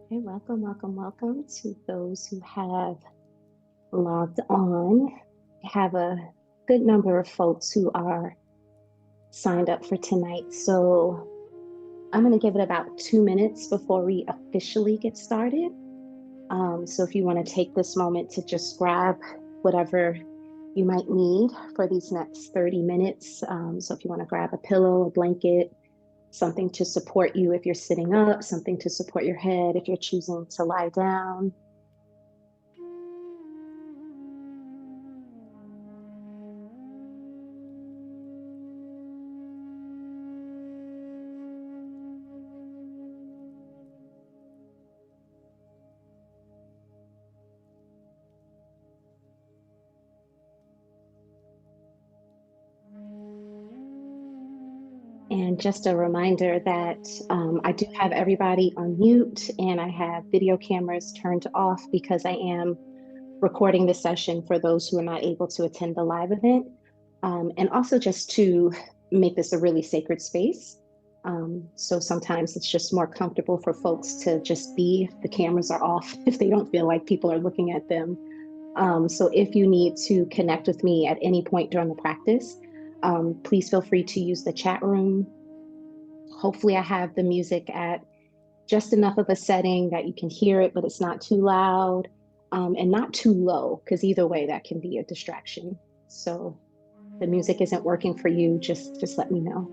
Hey, welcome, welcome, welcome to those who have logged on. I have a good number of folks who are signed up for tonight. So I'm going to give it about 2 minutes before we officially get started. So if you want to take this moment to just grab whatever you might need for these next 30 minutes. So if you want to grab a pillow, a blanket, something to support you if you're sitting up, something to support your head if you're choosing to lie down. And just a reminder that I do have everybody on mute and I have video cameras turned off because I am recording this session for those who are not able to attend the live event. And also just to make this a really sacred space. So sometimes it's just more comfortable for folks to just be, if the cameras are off, if they don't feel like people are looking at them. So if you need to connect with me at any point during the practice, please feel free to use the chat room. Hopefully I have the music at just enough of a setting that you can hear it, but it's not too loud, and not too low, because either way that can be a distraction. So if the music isn't working for you, just let me know.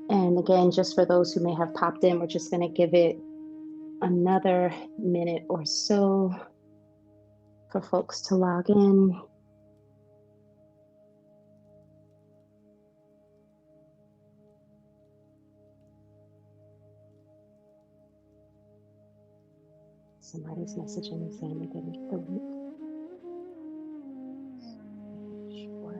And again, just for those who may have popped in, we're just going to give it another minute or so for folks to log in. Somebody's messaging me saying they didn't get the link. Sure.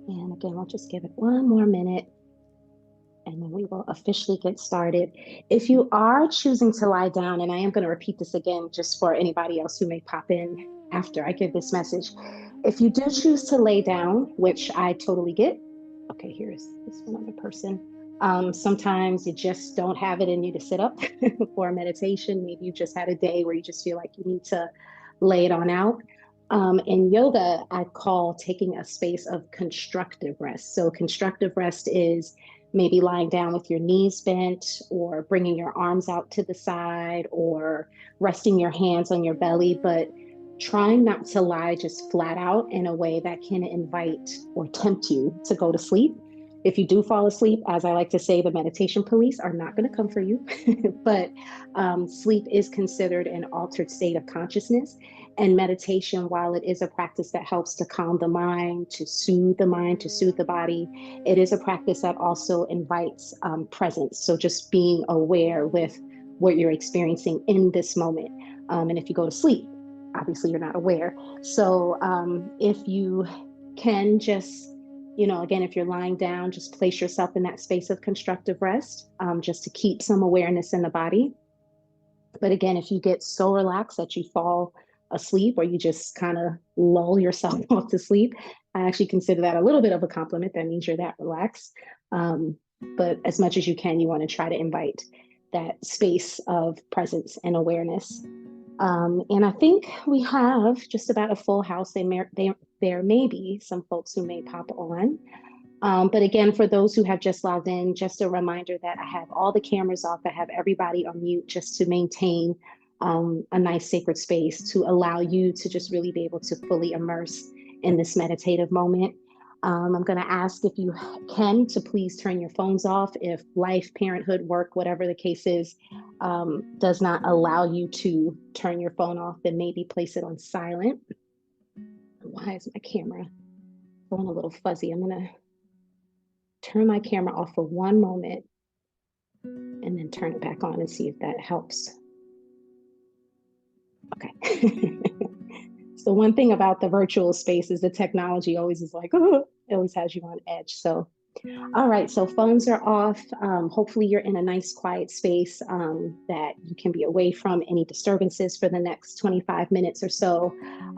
And again, we'll just give it one more minute and then we will officially get started. If you are choosing to lie down, and I am going to repeat this again just for anybody else who may pop in after I give this message. If you do choose to lay down, which I totally get. Okay, here's this one other person. Sometimes you just don't have it in you to sit up for a meditation. Maybe you just had a day where you just feel like you need to lay it on out. In yoga, I call taking a space of constructive rest. So constructive rest is maybe lying down with your knees bent or bringing your arms out to the side or resting your hands on your belly, but trying not to lie just flat out in a way that can invite or tempt you to go to sleep. If you do fall asleep, as I like to say, the meditation police are not going to come for you. But sleep is considered an altered state of consciousness. And meditation, while it is a practice that helps to calm the mind, to soothe the body, it is a practice that also invites presence. So just being aware with what you're experiencing in this moment. And if you go to sleep, obviously you're not aware. So if you can just, again, if you're lying down, just place yourself in that space of constructive rest, just to keep some awareness in the body. But again, if you get so relaxed that you fall asleep or you just kind of lull yourself off to sleep, I actually consider that a little bit of a compliment. That means you're that relaxed. But as much as you can, you want to try to invite that space of presence and awareness. And I think we have just about a full house. There may be some folks who may pop on. But again, for those who have just logged in, just a reminder that I have all the cameras off. I have everybody on mute just to maintain a nice sacred space to allow you to just really be able to fully immerse in this meditative moment. I'm going to ask if you can to please turn your phones off if life, parenthood, work, whatever the case is, does not allow you to turn your phone off, then maybe place it on silent. Why is my camera going a little fuzzy? I'm going to turn my camera off for one moment and then turn it back on and see if that helps. Okay. So one thing about the virtual space is the technology always is like, oh, it always has you on edge. So, all right. So phones are off. Hopefully you're in a nice quiet space that you can be away from any disturbances for the next 25 minutes or so.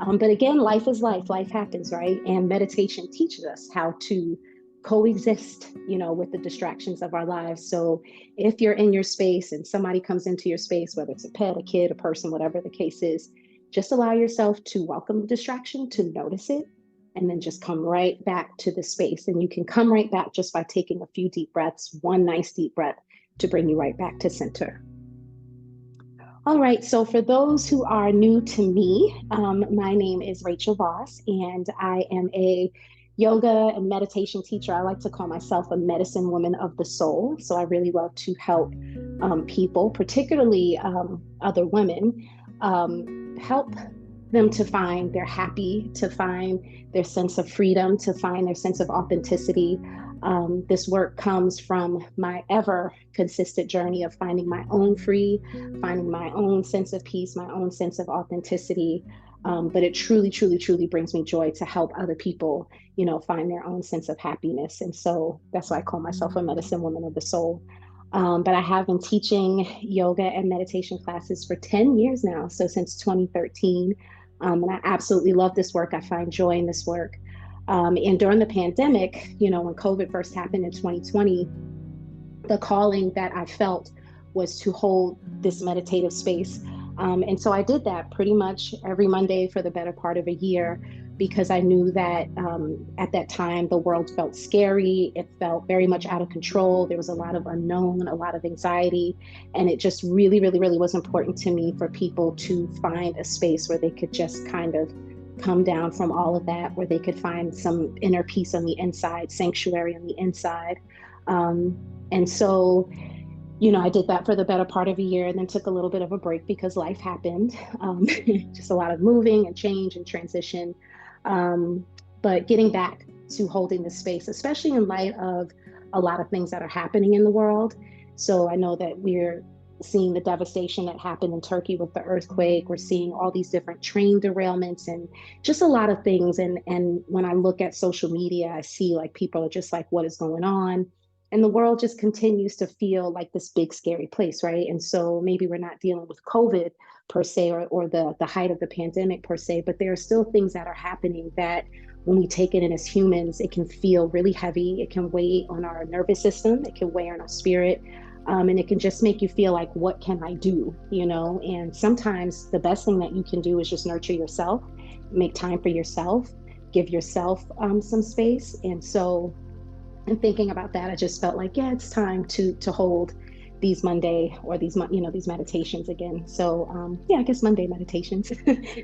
But again, life is life. Life happens, right? And meditation teaches us how to coexist, with the distractions of our lives. So if you're in your space and somebody comes into your space, whether it's a pet, a kid, a person, whatever the case is, just allow yourself to welcome the distraction, to notice it, and then just come right back to the space. And you can come right back just by taking a few deep breaths, one nice deep breath to bring you right back to center. All right, so for those who are new to me, my name is Rachel Voss, and I am a yoga and meditation teacher. I like to call myself a medicine woman of the soul. So I really love to help people, particularly other women, help them to find their happy, to find their sense of freedom, to find their sense of authenticity. This work comes from my ever consistent journey of finding my own finding my own sense of peace, my own sense of authenticity. But it truly, truly, truly brings me joy to help other people, find their own sense of happiness. And so that's why I call myself a medicine woman of the soul. But I have been teaching yoga and meditation classes for 10 years now. So since 2013. And I absolutely love this work. I find joy in this work. And during the pandemic, when COVID first happened in 2020, the calling that I felt was to hold this meditative space. And so I did that pretty much every Monday for the better part of a year, because I knew that at that time, the world felt scary. It felt very much out of control. There was a lot of unknown, a lot of anxiety. And it just really, really, really was important to me for people to find a space where they could just kind of come down from all of that, where they could find some inner peace on the inside, sanctuary on the inside. And so, I did that for the better part of a year and then took a little bit of a break because life happened. Just a lot of moving and change and transition. But getting back to holding the space, especially in light of a lot of things that are happening in the world. So I know that we're seeing the devastation that happened in Turkey with the earthquake. We're seeing all these different train derailments and just a lot of things. And when I look at social media, I see like people are just like, what is going on? And the world just continues to feel like this big, scary place, right? And so maybe we're not dealing with COVID per se, or the height of the pandemic per se, but there are still things that are happening that when we take it in as humans, it can feel really heavy. It can weigh on our nervous system. It can weigh on our spirit. And it can just make you feel like, what can I do? And sometimes the best thing that you can do is just nurture yourself, make time for yourself, give yourself some space. And so in thinking about that, I just felt like, yeah, it's time to hold these Monday or these, these meditations again. So yeah, I guess Monday meditations.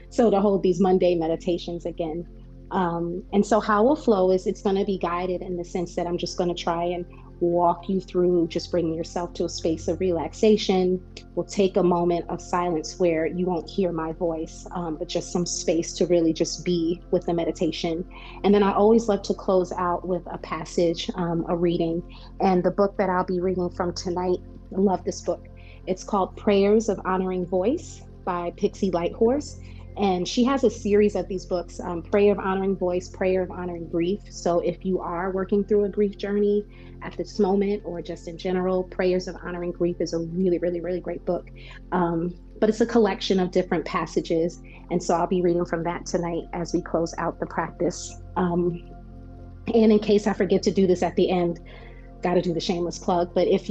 So to hold these Monday meditations again. And so how we'll flow is it's going to be guided in the sense that I'm just going to try and walk you through just bringing yourself to a space of relaxation. We'll take a moment of silence where you won't hear my voice, but just some space to really just be with the meditation. And then I always love to close out with a passage, a reading. And the book that I'll be reading from tonight, I love this book. It's called Prayers of Honoring Voice by Pixie Lighthorse. And she has a series of these books, Prayer of Honoring Voice, Prayer of Honoring Grief. So if you are working through a grief journey at this moment or just in general, Prayers of Honoring Grief is a really, really, really great book. But it's a collection of different passages. And so I'll be reading from that tonight as we close out the practice. And in case I forget to do this at the end, got to do the shameless plug. But if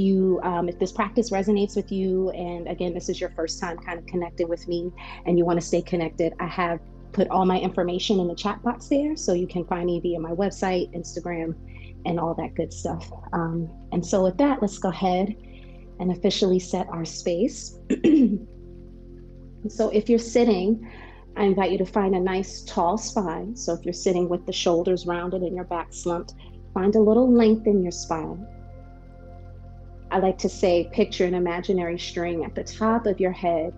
this practice resonates with you, and again, this is your first time kind of connecting with me and you want to stay connected, I have put all my information in the chat box there. So you can find me via my website, Instagram, and all that good stuff. And so with that, let's go ahead and officially set our space. So if you're sitting, I invite you to find a nice tall spine. So if you're sitting with the shoulders rounded and your back slumped, find a little length in your spine. I like to say, picture an imaginary string at the top of your head.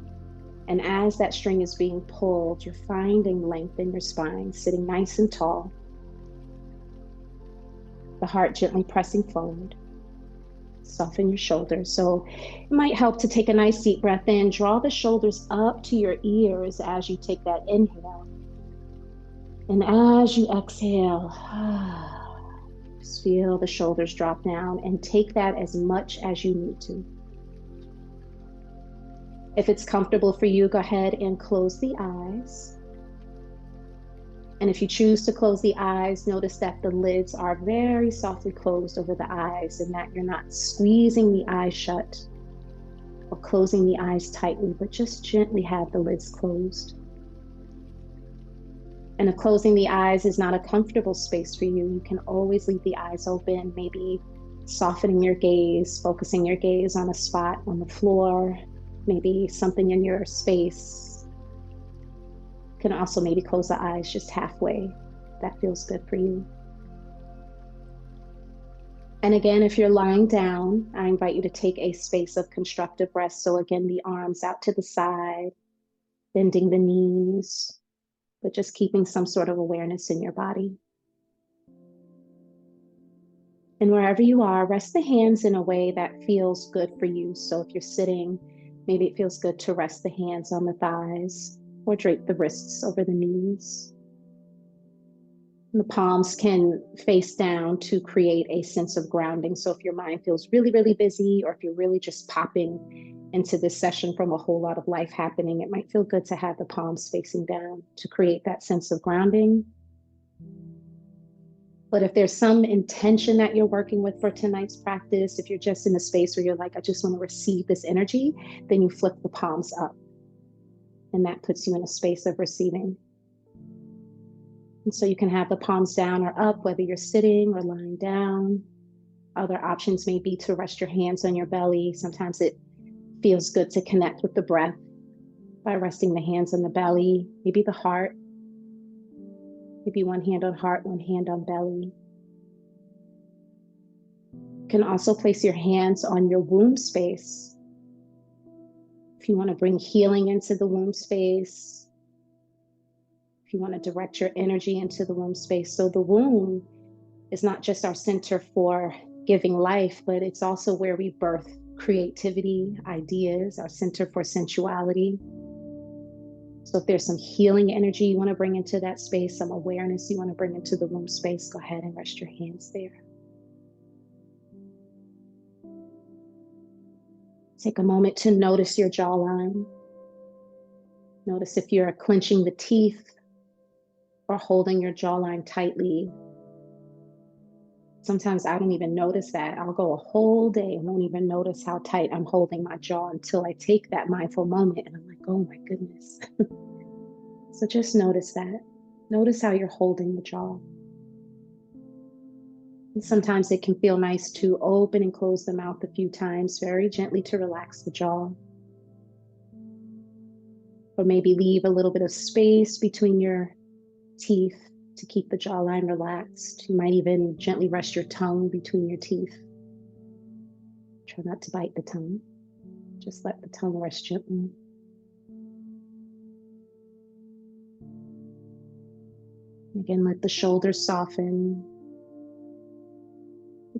And as that string is being pulled, you're finding length in your spine, sitting nice and tall. The heart gently pressing forward. Soften your shoulders. So it might help to take a nice deep breath in. Draw the shoulders up to your ears as you take that inhale. And as you exhale, just feel the shoulders drop down and take that as much as you need to. If it's comfortable for you, go ahead and close the eyes. And if you choose to close the eyes, notice that the lids are very softly closed over the eyes and that you're not squeezing the eyes shut or closing the eyes tightly, but just gently have the lids closed. And if closing the eyes is not a comfortable space for you, you can always leave the eyes open, maybe softening your gaze, focusing your gaze on a spot on the floor, maybe something in your space. You can also maybe close the eyes just halfway. That feels good for you. And again, if you're lying down, I invite you to take a space of constructive rest. So again, the arms out to the side, bending the knees, but just keeping some sort of awareness in your body. And wherever you are, rest the hands in a way that feels good for you. So if you're sitting, maybe it feels good to rest the hands on the thighs or drape the wrists over the knees. And the palms can face down to create a sense of grounding. So if your mind feels really, really busy, or if you're really just popping into this session from a whole lot of life happening, it might feel good to have the palms facing down to create that sense of grounding. But if there's some intention that you're working with for tonight's practice, if you're just in a space where you're like, I just want to receive this energy, then you flip the palms up. And that puts you in a space of receiving. And so you can have the palms down or up, whether you're sitting or lying down. Other options may be to rest your hands on your belly. Sometimes it feels good to connect with the breath by resting the hands on the belly, maybe the heart. Maybe one hand on heart, one hand on belly. You can also place your hands on your womb space. If you want to bring healing into the womb space, if you want to direct your energy into the womb space. So the womb is not just our center for giving life, but it's also where we birth creativity, ideas, our center for sensuality. So if there's some healing energy you want to bring into that space, some awareness you want to bring into the womb space, go ahead and rest your hands there. Take a moment to notice your jawline. Notice if you're clenching the teeth or holding your jawline tightly. Sometimes I don't even notice that. I'll go a whole day and won't even notice how tight I'm holding my jaw until I take that mindful moment and I'm like, oh my goodness. So just notice that. Notice how you're holding the jaw. And sometimes it can feel nice to open and close the mouth a few times, very gently to relax the jaw. Or maybe leave a little bit of space between your teeth to keep the jawline relaxed. You might even gently rest your tongue between your teeth. Try not to bite the tongue. Just let the tongue rest gently. Again, let the shoulders soften.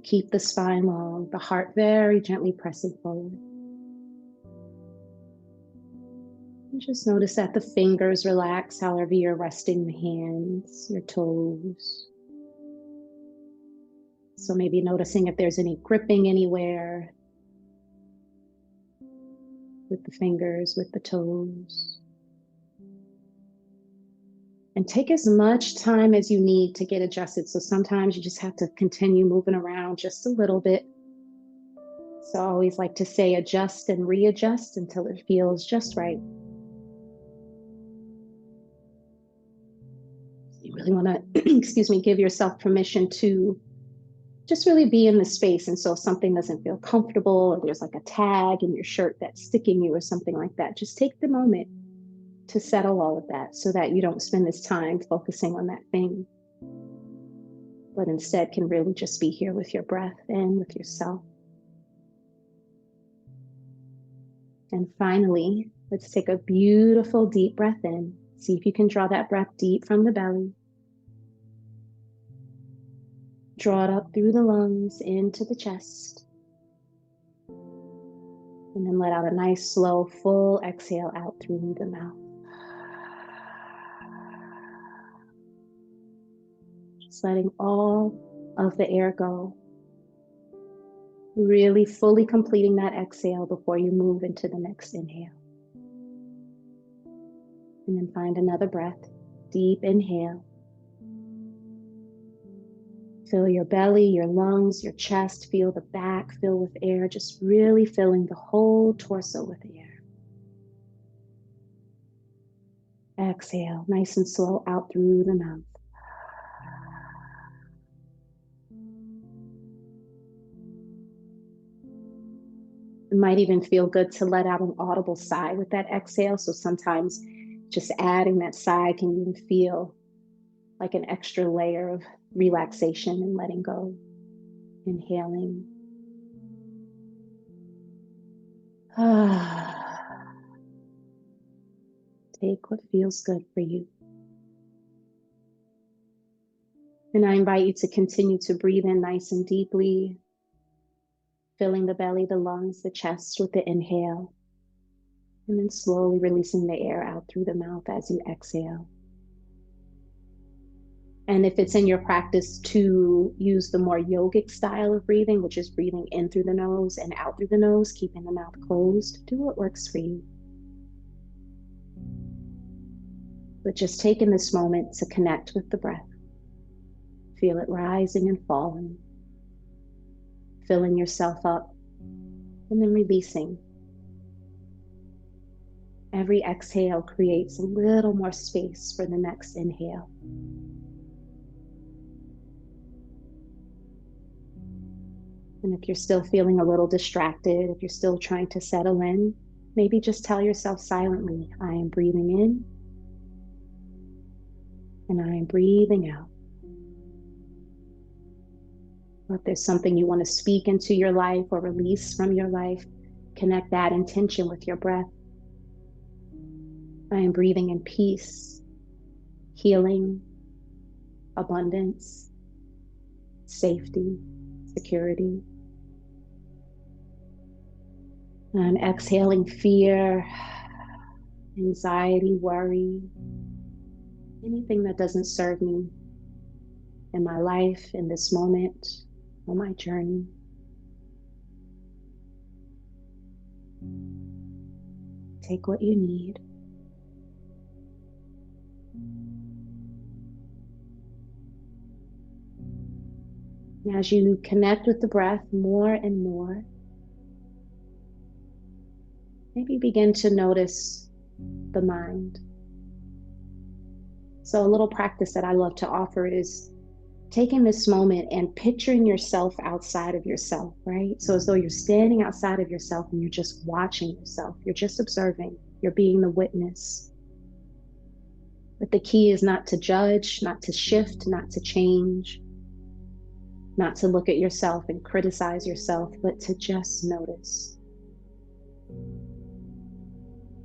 Keep the spine long, the heart very gently pressing forward. And just notice that the fingers relax however you're resting the hands, your toes. So maybe noticing if there's any gripping anywhere with the fingers, with the toes. And take as much time as you need to get adjusted. So sometimes you just have to continue moving around just a little bit. So I always like to say adjust and readjust until it feels just right. You really want to, give yourself permission to just really be in the space. And so if something doesn't feel comfortable, or there's like a tag in your shirt that's sticking you or something like that, just take the moment to settle all of that so that you don't spend this time focusing on that thing, but instead can really just be here with your breath and with yourself. And finally, let's take a beautiful deep breath in. See if you can draw that breath deep from the belly. Draw it up through the lungs into the chest. And then let out a nice, slow, full exhale out through the mouth. Just letting all of the air go. Really fully completing that exhale before you move into the next inhale. And then find another breath. Deep inhale. Fill your belly, your lungs, your chest. Feel the back fill with air. Just really filling the whole torso with air. Exhale, nice and slow out through the mouth. It might even feel good to let out an audible sigh with that exhale. So sometimes just adding that sigh can even feel like an extra layer of relaxation and letting go. Inhaling. Take what feels good for you. And I invite you to continue to breathe in nice and deeply, filling the belly, the lungs, the chest with the inhale, and then slowly releasing the air out through the mouth as you exhale. And if it's in your practice to use the more yogic style of breathing, which is breathing in through the nose and out through the nose, keeping the mouth closed, do what works for you. But just taking this moment to connect with the breath. Feel it rising and falling, filling yourself up, and then releasing. Every exhale creates a little more space for the next inhale. And if you're still feeling a little distracted, if you're still trying to settle in, maybe just tell yourself silently, I am breathing in and I am breathing out. Or if there's something you want to speak into your life or release from your life, connect that intention with your breath. I am breathing in peace, healing, abundance, safety, security. And I'm exhaling fear, anxiety, worry, anything that doesn't serve me in my life, in this moment, on my journey. Take what you need. And as you connect with the breath more and more, maybe begin to notice the mind. So a little practice that I love to offer is taking this moment and picturing yourself outside of yourself, right? So as though you're standing outside of yourself and you're just watching yourself, you're just observing, you're being the witness. But the key is not to judge, not to shift, not to change, not to look at yourself and criticize yourself, but to just notice.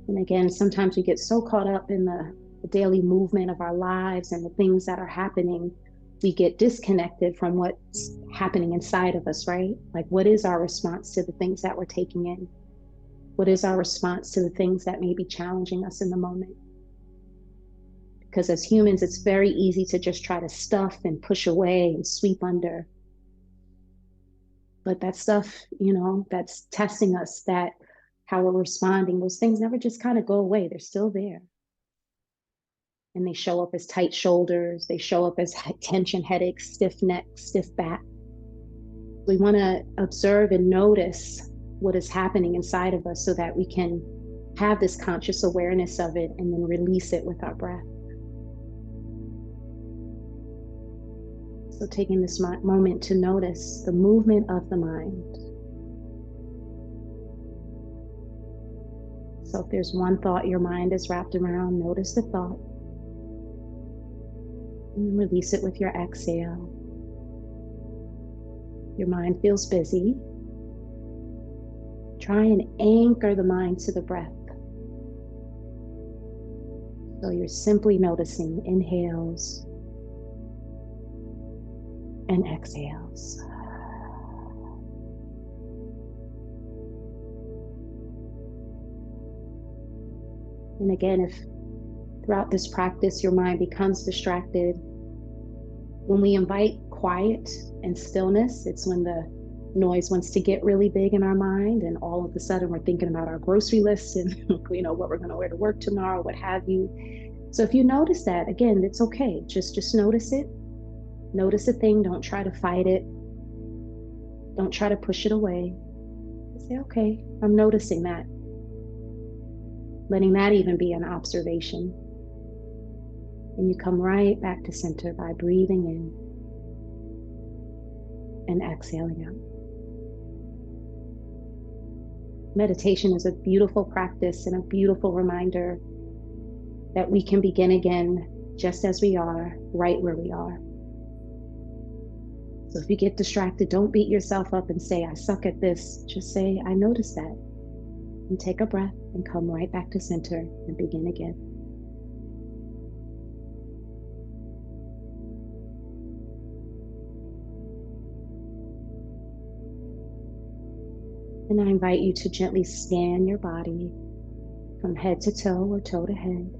And again, sometimes we get so caught up in the daily movement of our lives and the things that are happening, we get disconnected from what's happening inside of us, right? Like, what is our response to the things that we're taking in? What is our response to the things that may be challenging us in the moment? Because as humans, it's very easy to just try to stuff and push away and sweep under. But that stuff, that's testing us, that how we're responding, those things never just kind of go away. They're still there. And they show up as tight shoulders. They show up as tension headaches, stiff neck, stiff back. We want to observe and notice what is happening inside of us so that we can have this conscious awareness of it and then release it with our breath. So taking this moment to notice the movement of the mind. So if there's one thought your mind is wrapped around, notice the thought. And release it with your exhale. Your mind feels busy. Try and anchor the mind to the breath. So you're simply noticing inhales and exhales. And again, if throughout this practice your mind becomes distracted, when we invite quiet and stillness, it's when the noise wants to get really big in our mind, and all of a sudden we're thinking about our grocery list and what we're going to wear to work tomorrow, what have you. So if you notice that, again, it's okay. Just notice it. Notice the thing. Don't try to fight it. Don't try to push it away. Just say, okay, I'm noticing that. Letting that even be an observation. And you come right back to center by breathing in and exhaling out. Meditation is a beautiful practice and a beautiful reminder that we can begin again just as we are, right where we are. So if you get distracted, don't beat yourself up and say, I suck at this. Just say, I noticed that. And take a breath and come right back to center and begin again. And I invite you to gently scan your body from head to toe or toe to head.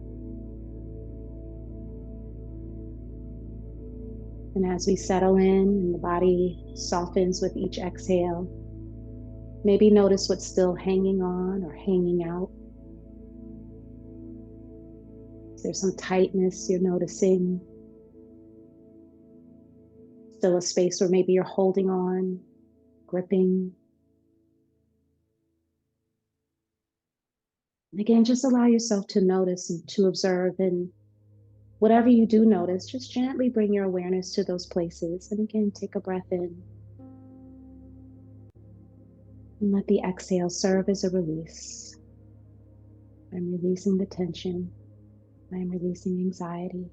And as we settle in and the body softens with each exhale, maybe notice what's still hanging on or hanging out. Is there some tightness you're noticing? Still a space where maybe you're holding on, gripping. And again, just allow yourself to notice and to observe, and whatever you do notice, just gently bring your awareness to those places. And again, take a breath in. And let the exhale serve as a release. I'm releasing the tension. I'm releasing anxiety.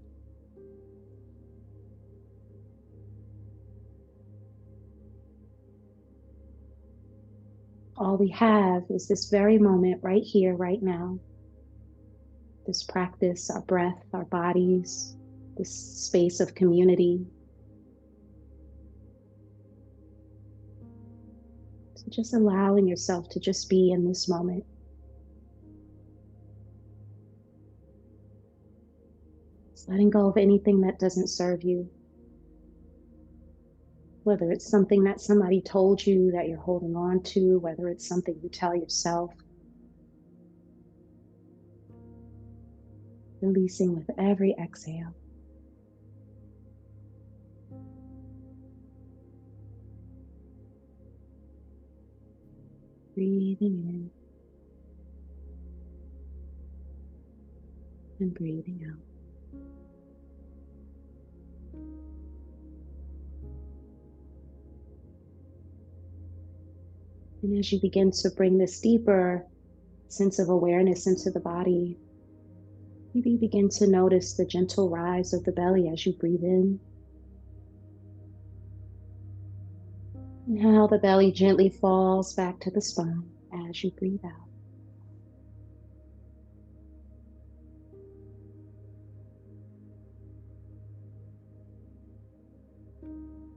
All we have is this very moment right here, right now. This practice, our breath, our bodies, this space of community. So just allowing yourself to just be in this moment. Just letting go of anything that doesn't serve you. Whether it's something that somebody told you that you're holding on to, whether it's something you tell yourself. Releasing with every exhale. Breathing in and breathing out. And as you begin to bring this deeper sense of awareness into the body, maybe you begin to notice the gentle rise of the belly as you breathe in, and how the belly gently falls back to the spine as you breathe out.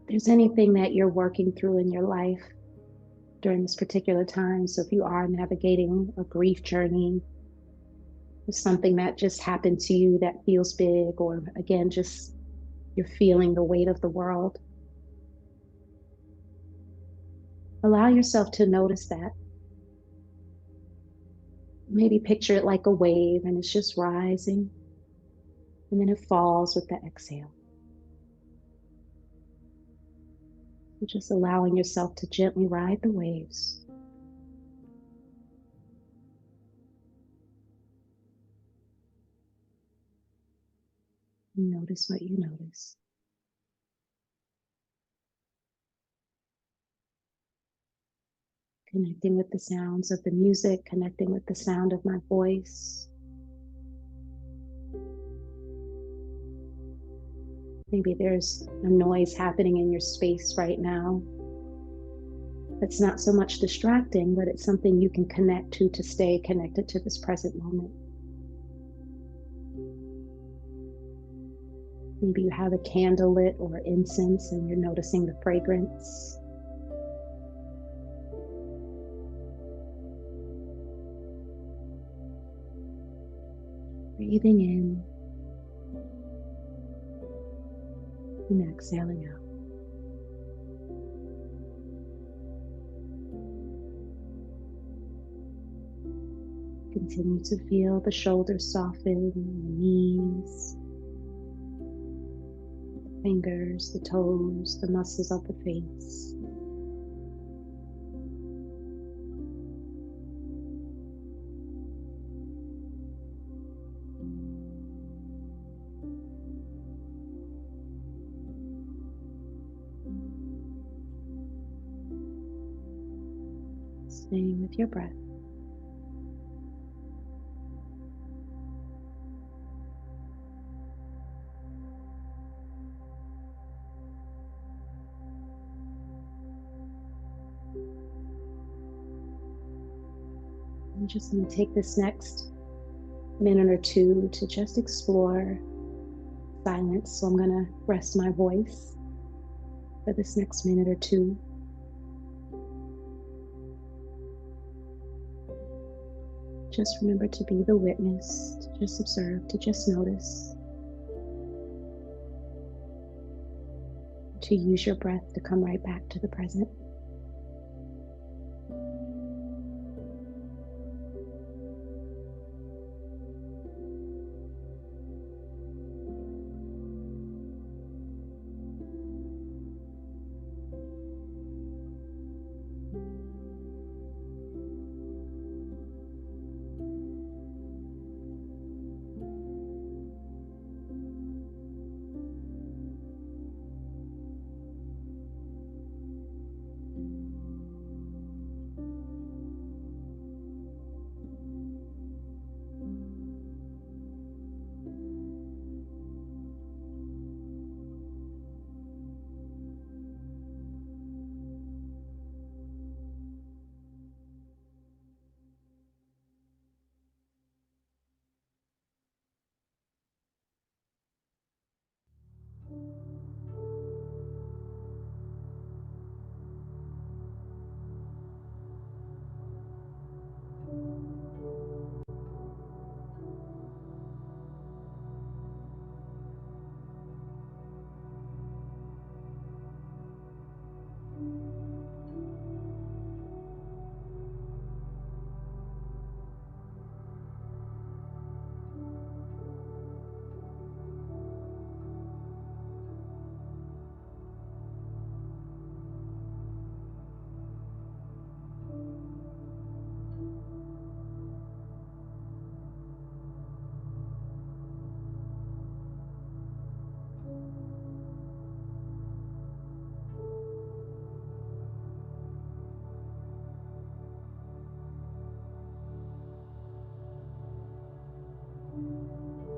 If there's anything that you're working through in your life during this particular time, so if you are navigating a grief journey, something that just happened to you that feels big, or again, just you're feeling the weight of the world, allow yourself to notice that. Maybe picture it like a wave and it's just rising and then it falls with the exhale. So just allowing yourself to gently ride the waves. Notice what you notice. Connecting with the sounds of the music, connecting with the sound of my voice. Maybe there's a noise happening in your space right now. It's not so much distracting, but it's something you can connect to stay connected to this present moment. Maybe you have a candle lit or incense and you're noticing the fragrance. Breathing in and exhaling out. Continue to feel the shoulders soften, the knees, the fingers, the toes, the muscles of the face. Staying with your breath. I'm just going to take this next minute or two to just explore silence. So I'm going to rest my voice for this next minute or two. Just remember to be the witness, to just observe, to just notice, to use your breath to come right back to the present.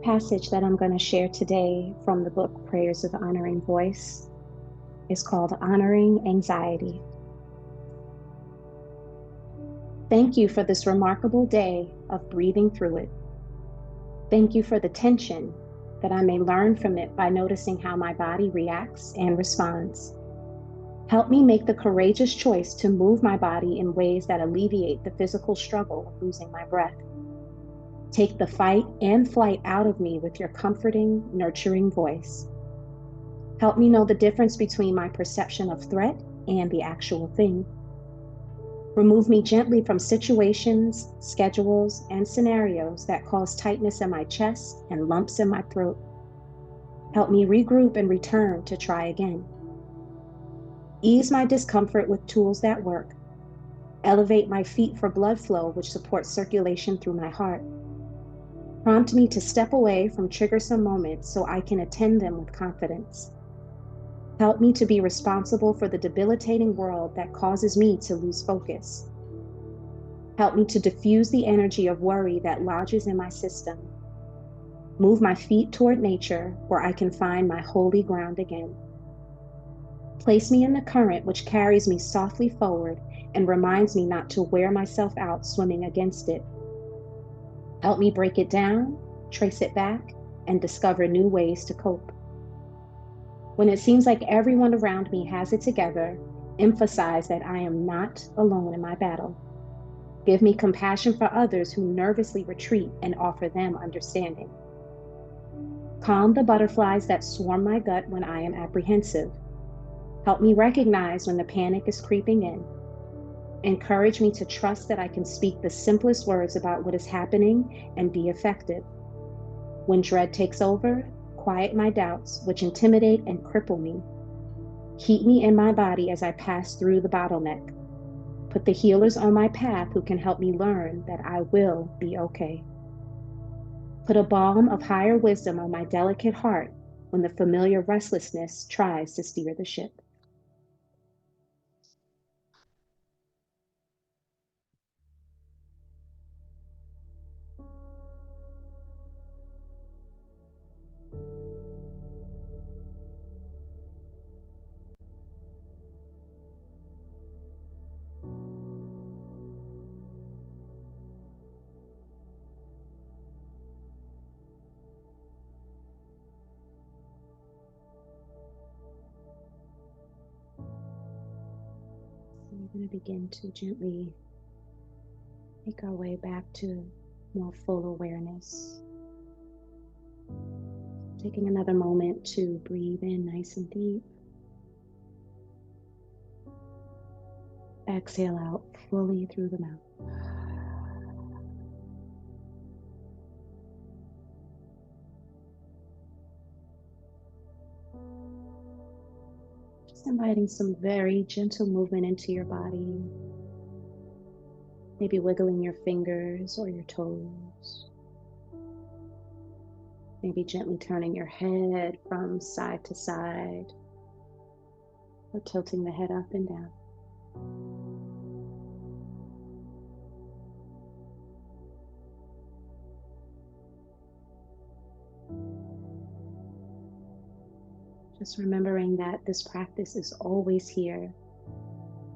passage that I'm going to share today from the book Prayers of Honoring Voice is called Honoring Anxiety. Thank you for this remarkable day of breathing through it. Thank you for the tension that I may learn from it by noticing how my body reacts and responds. Help me make the courageous choice to move my body in ways that alleviate the physical struggle of losing my breath. Take the fight and flight out of me with your comforting, nurturing voice. Help me know the difference between my perception of threat and the actual thing. Remove me gently from situations, schedules, and scenarios that cause tightness in my chest and lumps in my throat. Help me regroup and return to try again. Ease my discomfort with tools that work. Elevate my feet for blood flow, which supports circulation through my heart. Prompt me to step away from triggersome moments so I can attend them with confidence. Help me to be responsible for the debilitating world that causes me to lose focus. Help me to diffuse the energy of worry that lodges in my system. Move my feet toward nature where I can find my holy ground again. Place me in the current which carries me softly forward and reminds me not to wear myself out swimming against it. Help me break it down, trace it back, and discover new ways to cope. When it seems like everyone around me has it together, emphasize that I am not alone in my battle. Give me compassion for others who nervously retreat and offer them understanding. Calm the butterflies that swarm my gut when I am apprehensive. Help me recognize when the panic is creeping in. Encourage me to trust that I can speak the simplest words about what is happening and be effective. When dread takes over, quiet my doubts, which intimidate and cripple me. Keep me in my body as I pass through the bottleneck. Put the healers on my path who can help me learn that I will be okay. Put a balm of higher wisdom on my delicate heart when the familiar restlessness tries to steer the ship. So we're going to begin to gently make our way back to more full awareness. Taking another moment to breathe in nice and deep. Exhale out fully through the mouth. Just inviting some very gentle movement into your body. Maybe wiggling your fingers or your toes. Maybe gently turning your head from side to side or tilting the head up and down. Just remembering that this practice is always here,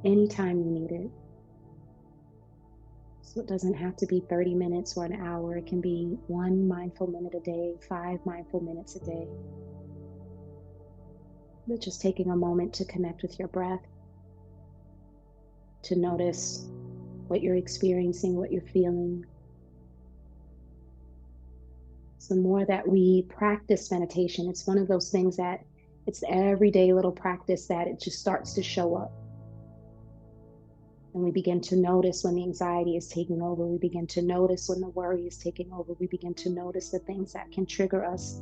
anytime you need it. So it doesn't have to be 30 minutes or an hour. It can be 1 mindful minute a day, 5 mindful minutes a day. But just taking a moment to connect with your breath, to notice what you're experiencing, what you're feeling. So the more that we practice meditation, it's one of those things that it's the everyday little practice that it just starts to show up. And we begin to notice when the anxiety is taking over. We begin to notice when the worry is taking over. We begin to notice the things that can trigger us.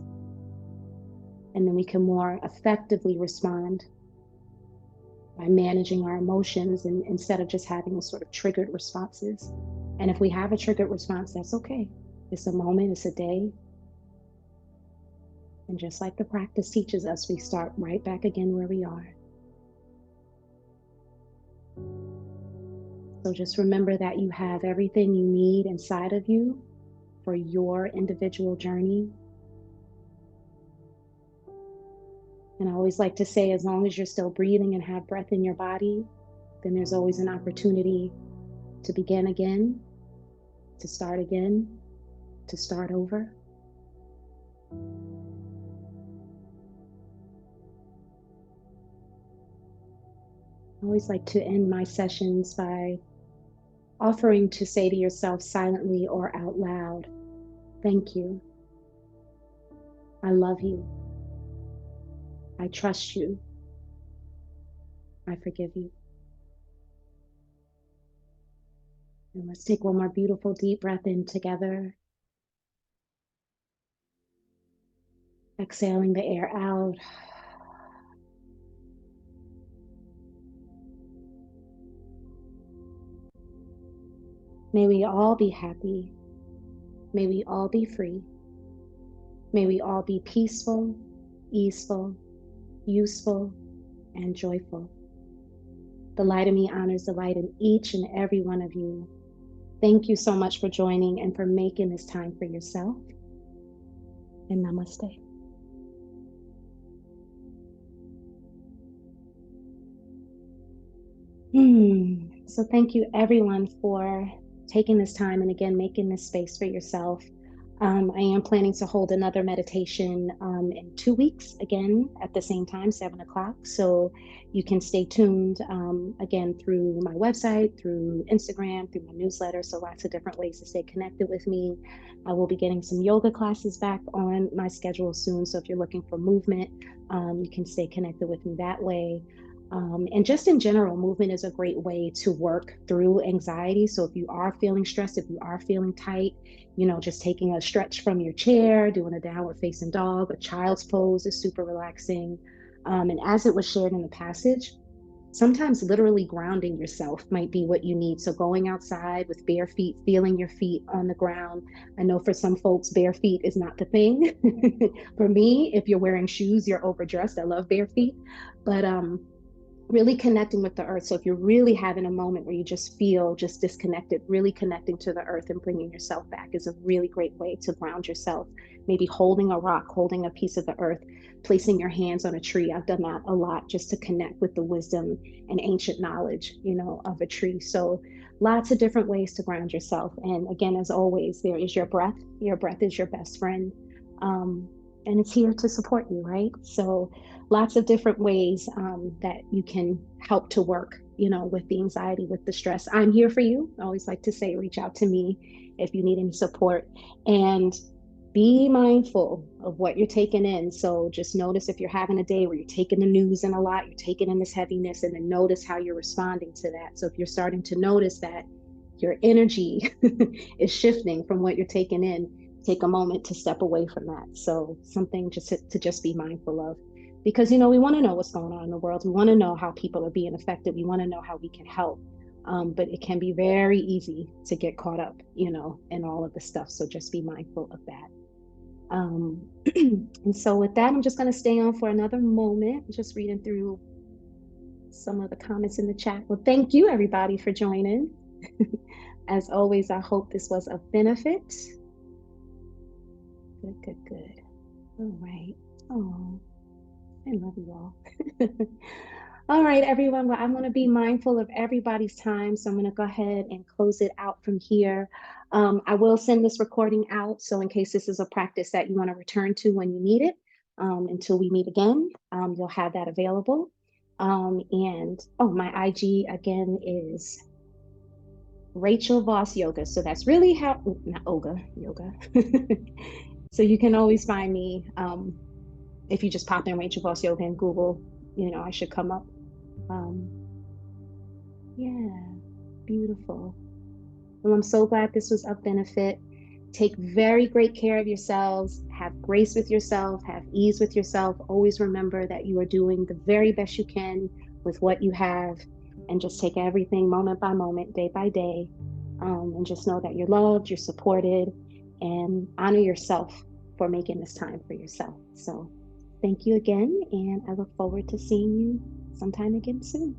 And then we can more effectively respond by managing our emotions and instead of just having sort of triggered responses. And if we have a triggered response, that's okay. It's a moment, it's a day. And just like the practice teaches us, we start right back again where we are. So just remember that you have everything you need inside of you for your individual journey. And I always like to say, as long as you're still breathing and have breath in your body, then there's always an opportunity to begin again, to start again, to start over. I always like to end my sessions by offering to say to yourself silently or out loud, thank you. I love you. I trust you. I forgive you. And let's take one more beautiful deep breath in together. Exhaling the air out. May we all be happy. May we all be free. May we all be peaceful, easeful, useful, and joyful. The light in me honors the light in each and every one of you. Thank you so much for joining and for making this time for yourself. And namaste. So thank you everyone for taking this time and again, making this space for yourself. I am planning to hold another meditation in 2 weeks, again, at the same time, 7 o'clock. So you can stay tuned again through my website, through Instagram, through my newsletter. So lots of different ways to stay connected with me. I will be getting some yoga classes back on my schedule soon. So if you're looking for movement, you can stay connected with me that way. And just in general, movement is a great way to work through anxiety. So if you are feeling stressed, if you are feeling tight, just taking a stretch from your chair, doing a downward facing dog, a child's pose is super relaxing. And as it was shared in the passage, sometimes literally grounding yourself might be what you need. So going outside with bare feet, feeling your feet on the ground. I know for some folks, bare feet is not the thing. For me, if you're wearing shoes, you're overdressed. I love bare feet. But really connecting with the earth. So if you're really having a moment where you just feel just disconnected, really connecting to the earth and bringing yourself back is a really great way to ground yourself. Maybe holding a rock, holding a piece of the earth, placing your hands on a tree. I've done that a lot just to connect with the wisdom and ancient knowledge, of a tree. So lots of different ways to ground yourself. And again, as always, there is your breath. Your breath is your best friend. And it's here to support you, right? So lots of different ways that you can help to work, with the anxiety, with the stress. I'm here for you. I always like to say, reach out to me if you need any support. And be mindful of what you're taking in. So just notice if you're having a day where you're taking the news in a lot, you're taking in this heaviness, and then notice how you're responding to that. So if you're starting to notice that your energy is shifting from what you're taking in, take a moment to step away from that. So something just to just be mindful of, because we want to know what's going on in the world. We want to know how people are being affected. We want to know how we can help. But it can be very easy to get caught up, in all of the stuff. So just be mindful of that. And so with that, I'm just going to stay on for another moment, just reading through some of the comments in the chat. Well, thank you everybody for joining. As always, I hope this was of benefit. Good. All right. Oh, I love you all. All right, everyone. Well, I'm going to be mindful of everybody's time. So I'm going to go ahead and close it out from here. I will send this recording out. So in case this is a practice that you want to return to when you need it, until we meet again, you'll have that available. And my IG again is Rachel Voss Yoga. So that's really how, not yoga. So you can always find me if you just pop in Rachel Voss Yoga in Google, I should come up. Yeah, beautiful. Well, I'm so glad this was of benefit. Take very great care of yourselves. Have grace with yourself. Have ease with yourself. Always remember that you are doing the very best you can with what you have. And just take everything moment by moment, day by day. And just know that you're loved, you're supported, and honor yourself for making this time for yourself. So thank you again. And I look forward to seeing you sometime again soon.